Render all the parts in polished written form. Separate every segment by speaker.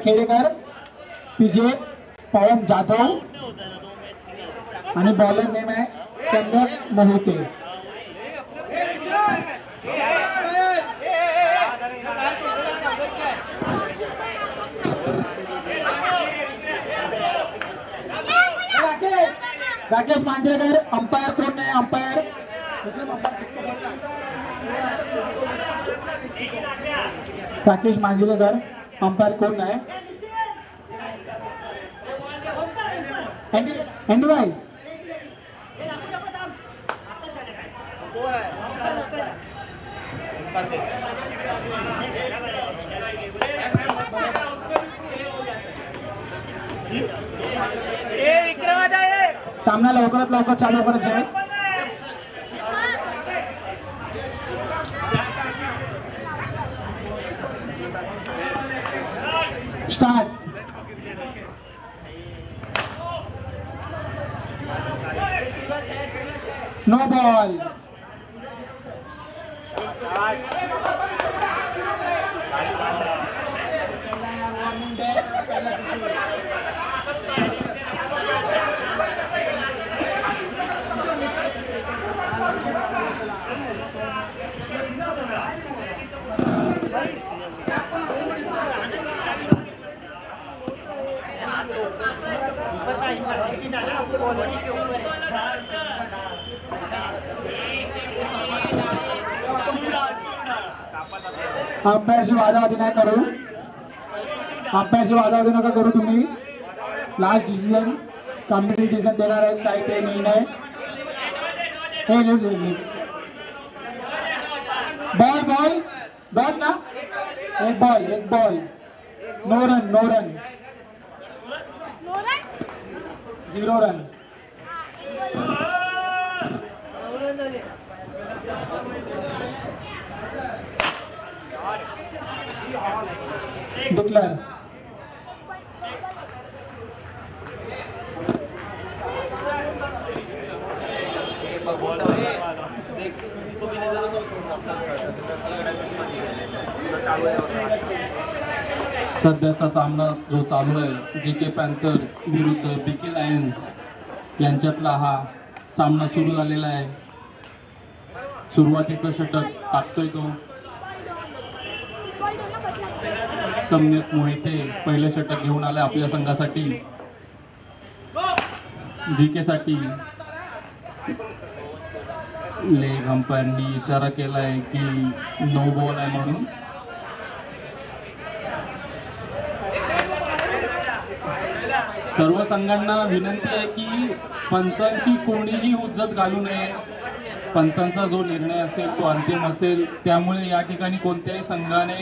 Speaker 1: Khedekar, PJ पवन जाधव आणि bowler name आहे चंदन Mohite. Rakesh Manjrekar umpire कोण नाही. अंपायर राकेश मांजरेकर अंपायर कोण नाही. एंडी भाई सामना लवकरात लवकर चालू करायचा आहे. स्टार्ट. No ball. अंपायरशी वादावादी नाही करू. अंपायरशी वादावादी नका करू तुम्ही. लास्ट डिसिजन कम्युनिटी डिसिजन देणार आहेत. काय ते निर्णय. बॉल बॉल बॉल ना. एक ball. No run 0 run. Declare.
Speaker 2: सध्याचा सामना जो चालू आहे जीके पॅन्थर्स विरुद्ध बीके लायन्स यांच्यातला हा सामना सुरू झालेला आहे. सुरुवातीचं षटक टाकतोय तो सम्यक मोहिते. पहिलं षटक घेऊन आलंय आपल्या संघासाठी. जीके साठी लेग अंपायरनी इशारा केलाय की नो बॉल आहे म्हणून. सर्व संघांना विनंती आहे की पंचांशी कोणीही हुज्जत घालू नये. पंचांचा जो निर्णय असेल तो अंतिम असेल. त्यामुळे या ठिकाणी कोणत्याही संघाने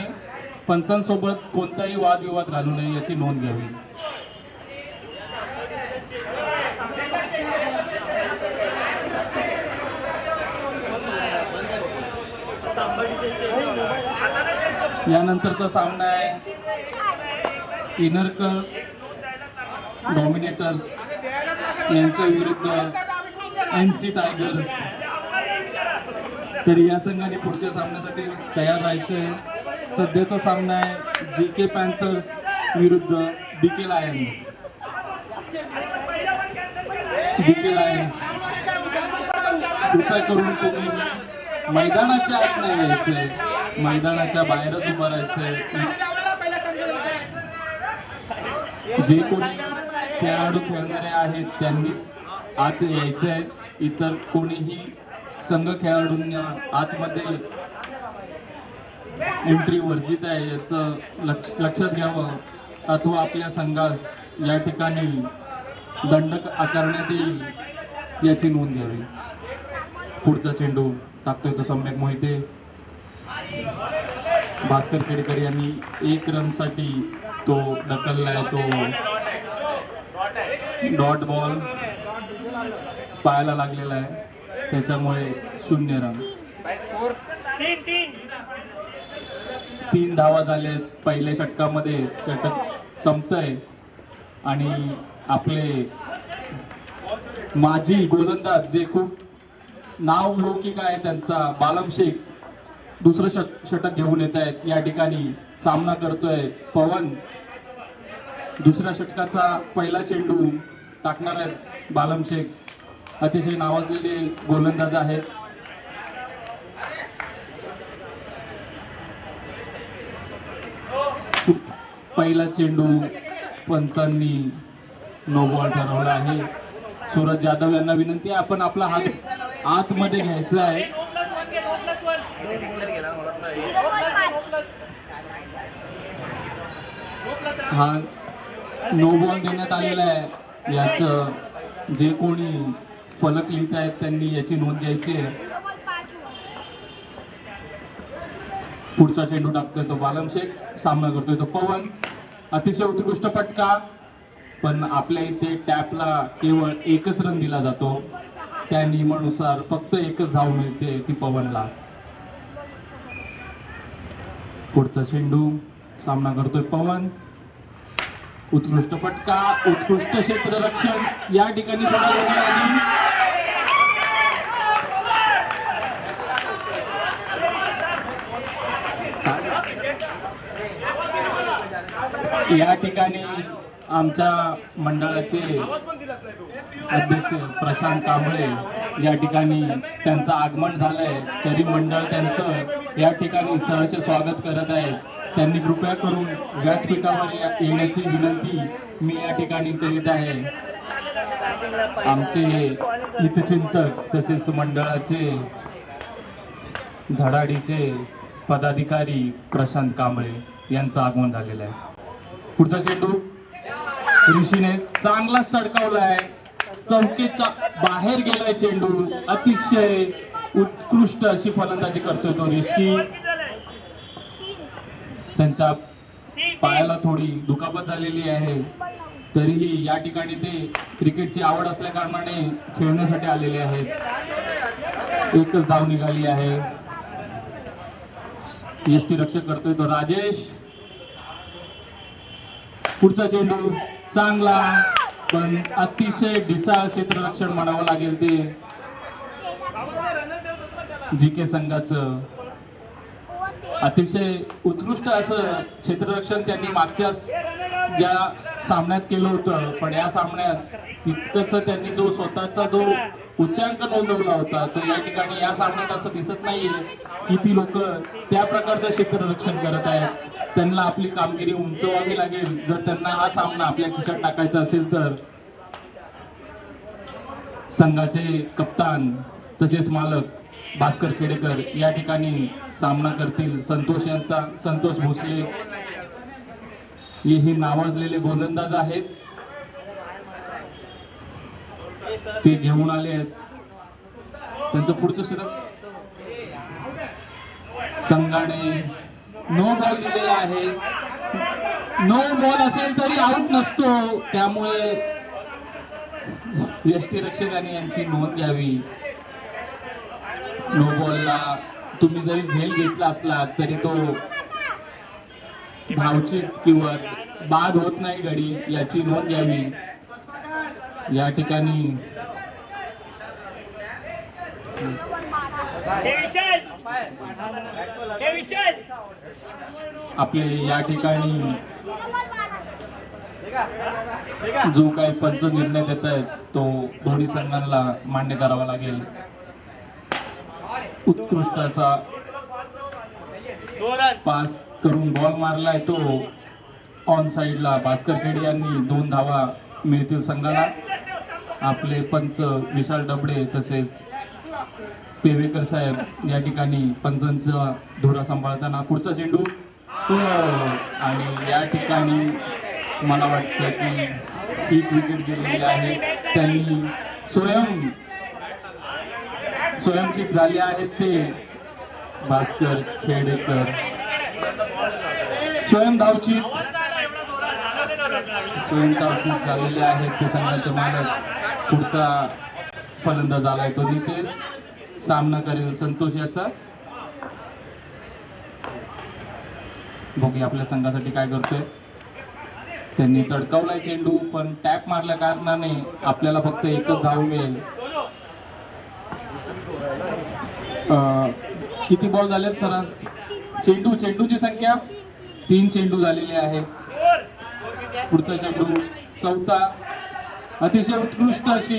Speaker 2: पंचांसोबत कोणताही वादविवाद घालू नये याची नोंद घ्यावी. यानंतरचा सामना आहे इनरकर डॉमिनेटर्स यांच्या विरुद्ध एनसी टायगर्स. तर या संघाने पुढच्या सामन्यासाठी तयार राहायचंय. सध्याचा सामना आहे जीके पॅन्थर्स विरुद्ध बीके लायन्स. कृपया करून तुम्ही मैदानाच्या आत नाही यायचंय. मैदानाच्या बाहेरच उभं राहायचंय. जे कोणी खेळाडू खेळणारे आहेत त्यांनीच आत यायचंय. इतर कोणीही संघ खेळाडूंना आतमध्ये एंट्री वर्जित आहे याचं लक्षात घ्यावं. अथवा आपल्या संघास या ठिकाणी दंड आकारण्यात येईल याची नोंद घ्यावी. पुढचा चेंडू टाकतोय तो सम्यक मोहिते. भास्कर खेडेकर यांनी 1 रनसाठी तो ढकललाय. तो डॉट बॉल पायाला लागलेला आहे. त्याच्यामुळे 0 रन. 3 धावा झाले पहिल्या षटकामध्ये. षटक संपतंय आणि आपले माजी गोलंदाज जे खूप नाव लौकिक आहे त्यांचा बालम शेख दुसरं षटक घेऊन येत आहेत. या ठिकाणी सामना करतोय पवन दुसऱ्या षटकाचा पहिला चेंडू टाकणार आहेत बालम शेख. अतिशय नावाजलेले गोलंदाज आहेत. पहिला चेंडू पंचांनी नो बॉल ठरवला आहे. सूरज जाधव यांना विनंती आहे, आपण आपला हात आतमध्ये घ्यायचा आहे. हा नो बॉल देण्यात आलेला आहे. याचं जे कोणी फलक लिहित आहेत त्यांनी याची नोंद घ्यायची आहे. पुढचा चेंडू टाकतोय तो बालम शेख, सामना करतोय तो पवन. अतिशय उत्कृष्ट फटका, पण आपल्या इथे टॅपला केवळ एकच रन दिला जातो. त्या नियमानुसार फक्त एकच धाव मिळते, ती पवनला. पुढचा चेंडू सामना करतोय पवन. उत्कृष्ट फटका, उत्कृष्ट क्षेत्ररक्षण. या ठिकाणी थोडा वेळ लागेल. या ठिकाणी आमच्या मंडळाचे अध्यक्ष प्रशांत कांबळे या ठिकाणी त्यांचं आगमन झालंय, तरी मंडळ त्यांचं या ठिकाणी सहर्ष स्वागत करत आहे. त्यांनी कृपया करून व्यासपीठावर येण्याची विनंती मी या ठिकाणी करीत आहे. आमचे हितचिंतक तसेच मंडळाचे धडाडीचे पदाधिकारी प्रशांत कांबळे यांचं आगमन झालेलं आहे. पुढचा चेंडू ऋषीने चांगलाच तडकावलाय, चौकेच्या बाहेर गेलाय चेंडू. अतिशय उत्कृष्ट अशी फलंदाजी करतोय तो ऋषी. त्यांच्या पायाला थोडी दुखापत झालेली आहे, तरीही या ठिकाणी ते क्रिकेटची आवड असल्या कारणाने खेळण्यासाठी आलेले आहेत. एकच धाव निघाली आहे. यष्टीरक्षक करतोय तो राजेश. पुढचा चेंडू चांगला, पण अतिशय ढिसाळ क्षेत्ररक्षण म्हणावं लागेल ते जीके संघाचं. अतिशय उत्कृष्ट असं क्षेत्ररक्षण त्यांनी मागच्या ज्या सामन्यात केलं होतं, पण या सामन्यात तितकंसं त्यांनी जो स्वतःचा जो उच्चांक नोंदवला होता तो या ठिकाणी या सामन्यात असं दिसत नाहीये की ती लोक त्या प्रकारचं क्षेत्ररक्षण करत आहेत. त्यांना आपली कामगिरी उंचवावी लागेल जर त्यांना हा सामना आपल्या खिशात टाकायचा असेल तर. संघाचे कप्तान तसेच मालक भास्कर खेडेकर या ठिकाणी सामना करतील. संतोष भोसले हे नावाजलेले गोलंदाज आहेत, ते घेऊन आले आहेत. त्यांचं पुढचं षटक संघाने नो बॉल दिलेला आहे. नो बॉल असेल तरी आउट नसतो, त्यामुळे यष्टीरक्षकांनी यांची नोंद घ्यावी. नो बॉलला तुम्ही जरी झेल घेतला असला तरी तो धावचित किंवा बाद होत नाही गडी, याची नोंद घ्यावी. या ठिकाणी आपले या ठिकाणी जो काही पंच निर्णय देत आहेत तो दोन्ही संघांना मान्य करावा लागेल. उत्कृष्ट असा पास करून बॉल मारलाय तो ऑन साइडला. भास्कर खेडे यांनी 2 धावा मिळतील संघाला. आपले पंच विशाल डबडे तसेच पेवेकर साहेब या ठिकाणी पंचांचा धुरा सांभाळताना. पुढचा चेंडू आणि या ठिकाणी मला वाटतं की ही विकेट गेलेली आहे. त्यांनी स्वयंचित झाले आहेत ते भास्कर खेडेकर. स्वयं धावचित झालेले आहेत ते संघाचे मालक. पुढचा फलंदाज आलाय तो नितेश, सामना करेल संतोष याचा. बघूया आपल्या संघासाठी काय करतोय. त्यांनी तडकावलाय चेंडू, पण टॅप मारल्या कारणाने आपल्याला फक्त एकच धाव मिळेल. किती बॉल झालेत सरास? चेंडूची संख्या 3 चेंडू झालेले आहेत. पुढचा चेंडू चौथा. अतिशय उत्कृष्ट अशी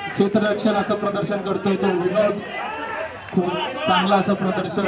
Speaker 2: क्षेत्ररक्षणाचं प्रदर्शन करतोय तो विनोद. खूप चांगलं असं प्रदर्शन.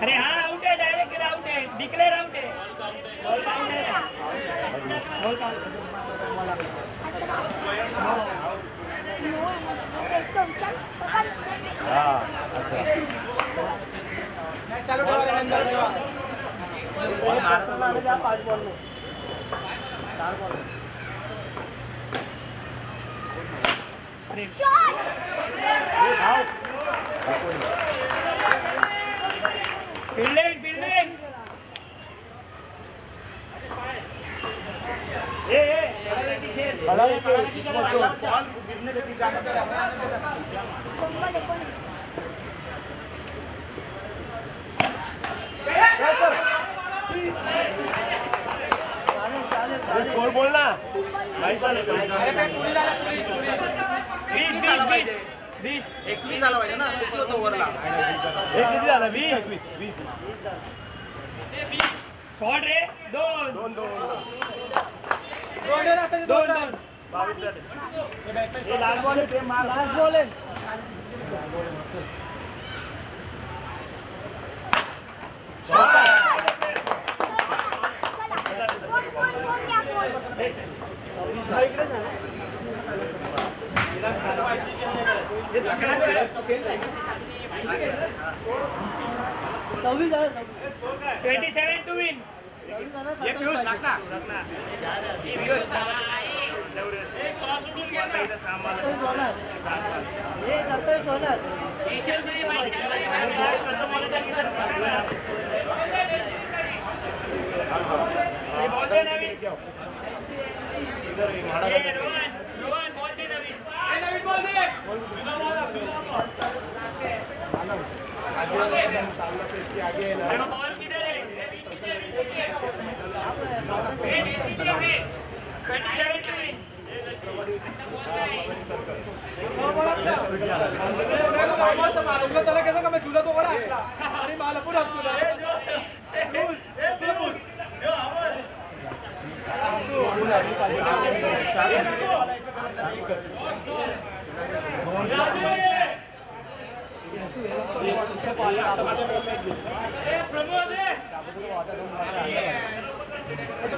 Speaker 3: अरे हा आउट आहे, डायरेक्ट आउट आहे, डिक्लेअर आउट आहे. Fielding.
Speaker 4: स्कोर बोल ना.
Speaker 3: 20 21 झाला पाहिजे ना. किती होतं ओव्हरला?
Speaker 4: हे किती झालं? 20.
Speaker 3: शॉट रे. 2 लास्ट बॉल आहे.
Speaker 5: सव्वीस
Speaker 3: 27 to win.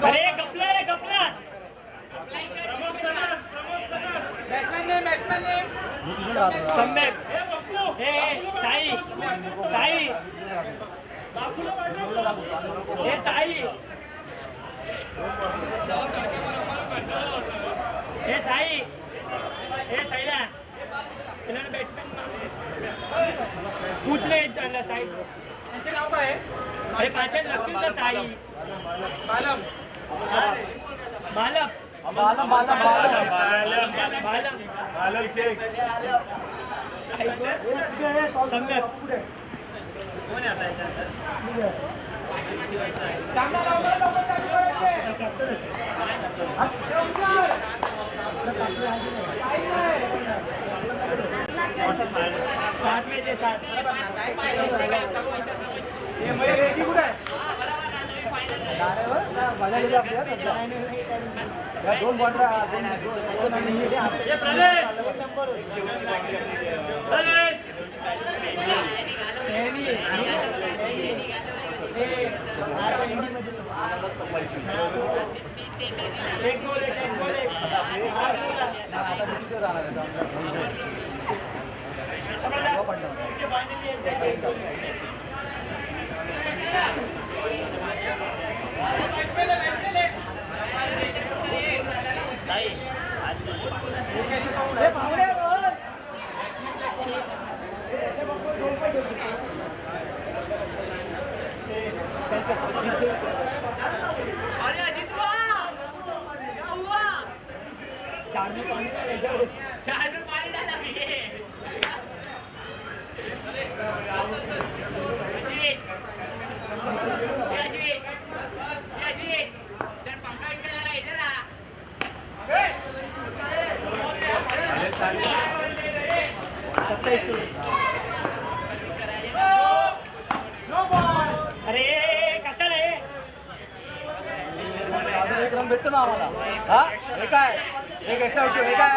Speaker 3: अरे कपला सम्यक. हे साई साईला बॅट्समॅन पूछ ले साईड. त्यांचे नाव काय? अरे पाचन लागतील सर. साई मालप
Speaker 5: बालम बालम बालम
Speaker 4: बालम शेख
Speaker 3: सम्यक साथ में जे साथ
Speaker 5: दोन बॉर्डर
Speaker 3: ये प्रवेश प्रवेश एक गोल चार में पानी डाला अरे कशाला हे
Speaker 5: एक रन भेटतो ना आम्हाला हा हे काय एक एक्स्ट्रा भेटतो हे काय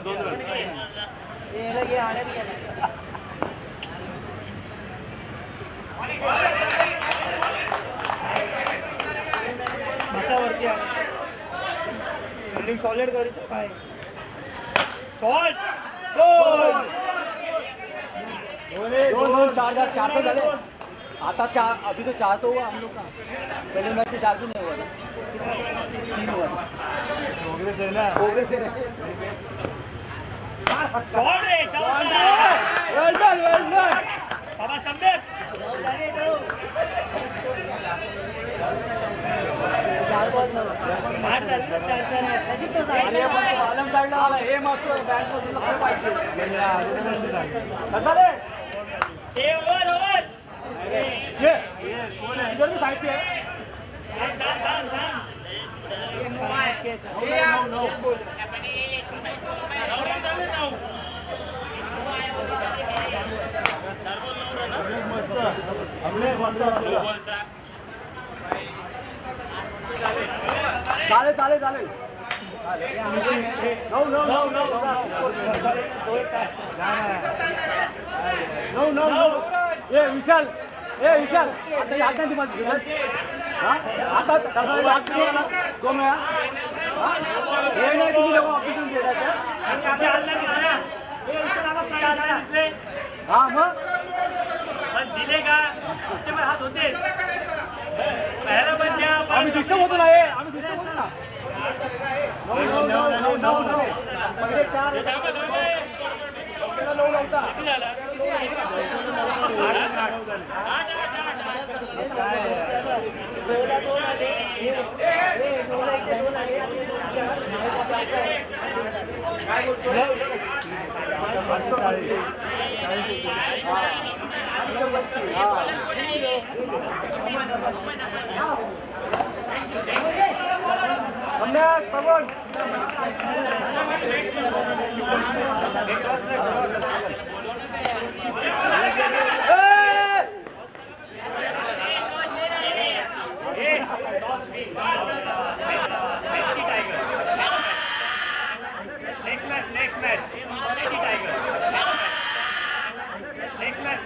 Speaker 4: दोन रन
Speaker 3: बसावरती फिल्डिंग सॉलिड करू शकतो काय शॉट
Speaker 5: दोन दोन चार तो झाले आता चार अभी तो चार तो हुआ हम लोग का पहले मैच में चार भी नहीं हुआ था तीन हुआ
Speaker 4: प्रोग्रेस है ना
Speaker 5: प्रोग्रेस है
Speaker 3: शॉट रे चौका
Speaker 5: वेल डन
Speaker 3: बाबा सम्यक मार झालं ना चार
Speaker 5: अरे आलम साईडला आला हे मस्त बॅट मधून लक्ष पाहिजे कसा रे
Speaker 3: ए ओव्हर
Speaker 5: ये इधर भी साइड से है चालेल चालेल चालेल no no no no no no no ये विशाल आता याद नाही तुम्हाला दिसत हा आता तसा याद नाही ना कोण या हे नाही तुम्ही लोक ऑफिसून भेटायचं हा मग
Speaker 3: दिले का हात होते
Speaker 5: आम्ही डिस्टर्ब होतो ना हे आम्ही डिस्टर्ब होतो ना no no no no no no पहिले चार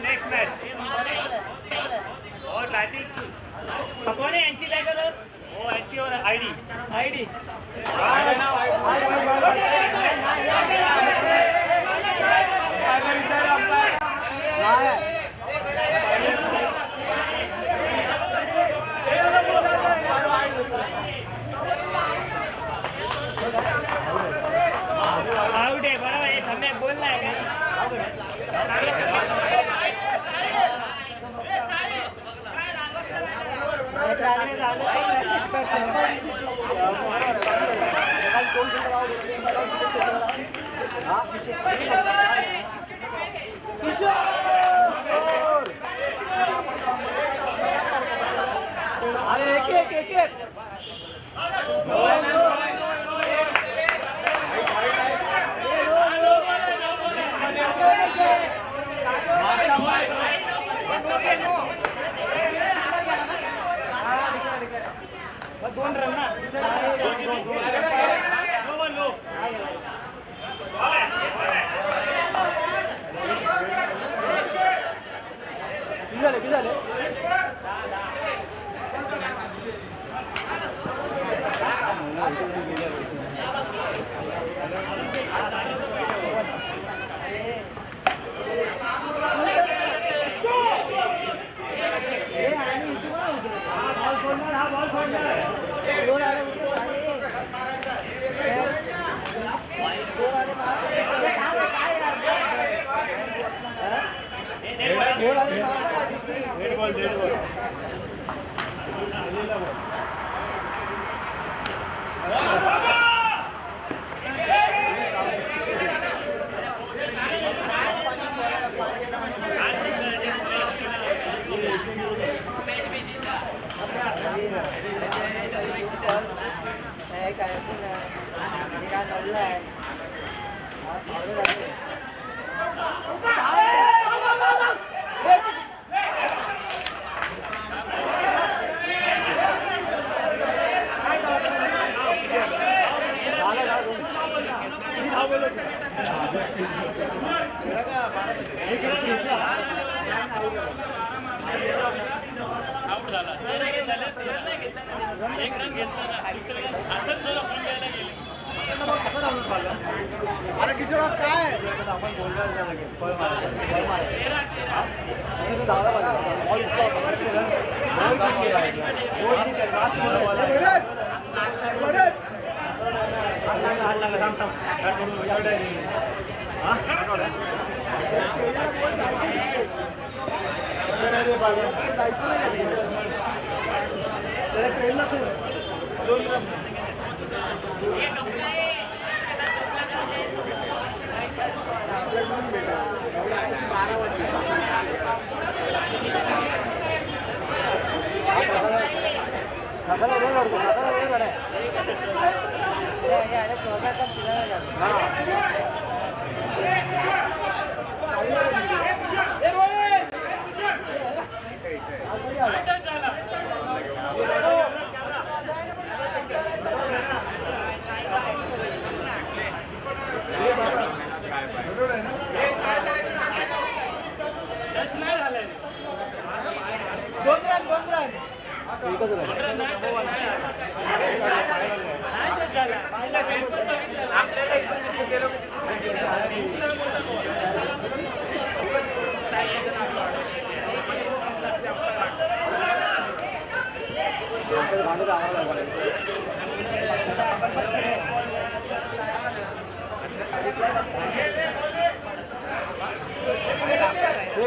Speaker 3: नेक्स्ट मॅच और बैटिंग चूज कोण आहे एनसी टायगर हो एनसी और आयडी आउट आहे बरोबर हे सम्यक बोललाय का
Speaker 5: अरे एक
Speaker 6: दोन रन ना
Speaker 5: किती झाले
Speaker 3: आउट झाला एक रन घेतला ना दुसऱ्याला असंच जर आपण द्यायला गेले
Speaker 6: अरे किशोर काय
Speaker 5: आपण बोलणार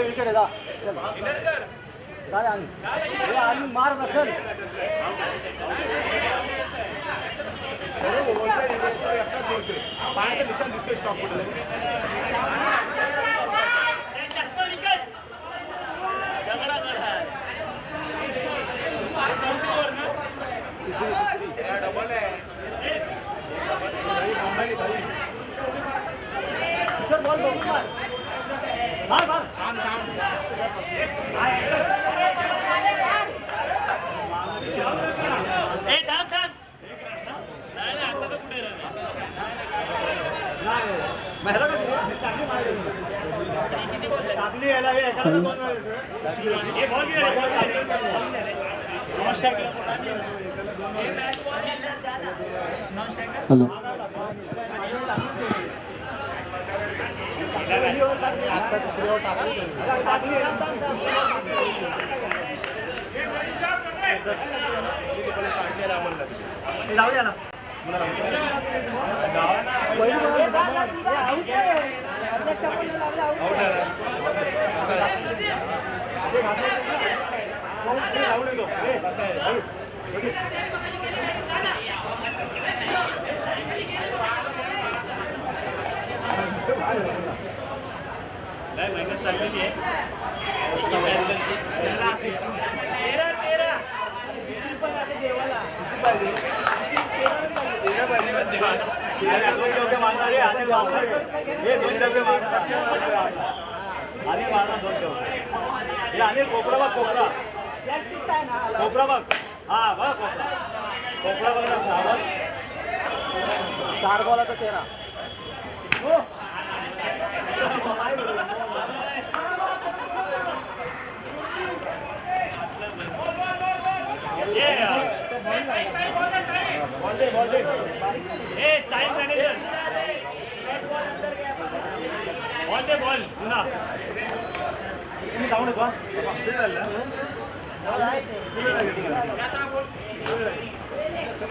Speaker 5: विकेट आहे आणि मार चल
Speaker 4: पाण्याचा निशाण दिसतोय स्टॉप कुठे डबल आहे
Speaker 6: बॉल बघू मार
Speaker 4: थांब थांब
Speaker 3: ए थांब थांब नाही आता तर पुढे
Speaker 1: हॅलो
Speaker 6: जाऊया ना
Speaker 4: आउट
Speaker 3: काय मेहनत चाललेली आहे तेरा तेरा
Speaker 5: अनिल कोपरा बघ कोपरा कोपरा बघ हा बघ कोपरा कोपरा बघ ना 4 बॉलाचा 13
Speaker 3: चाइल्ड मैनेजर बॉल दे बॉल जुना
Speaker 5: तुम्ही जाऊ नका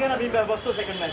Speaker 5: ना मी बसतो सेकंड मॅच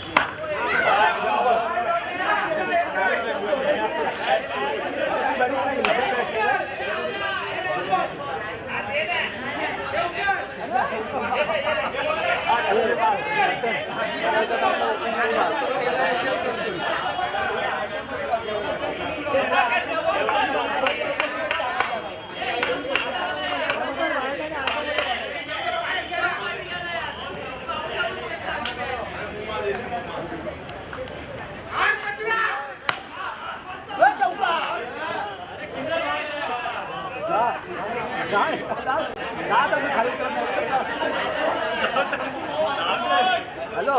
Speaker 5: हॅलो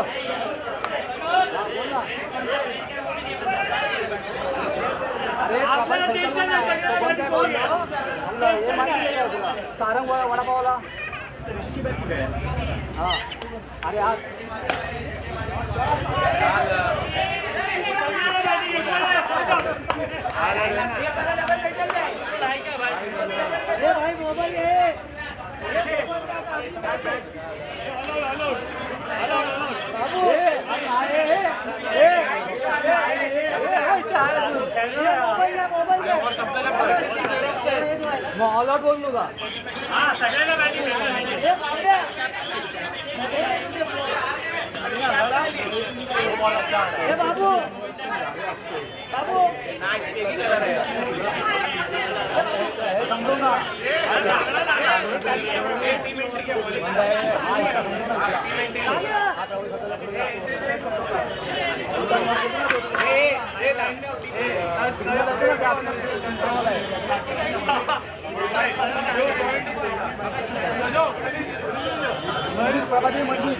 Speaker 3: आपल्याला टेन्शन नाही
Speaker 5: सारंग वडापावला हा अरे आज
Speaker 6: भाई मोबाईल आहे
Speaker 5: मला बोललो का
Speaker 3: हा सगळ्यांना बॅटिंग
Speaker 6: बाबू बाबू
Speaker 5: समजू ना प्रभाती मंजूर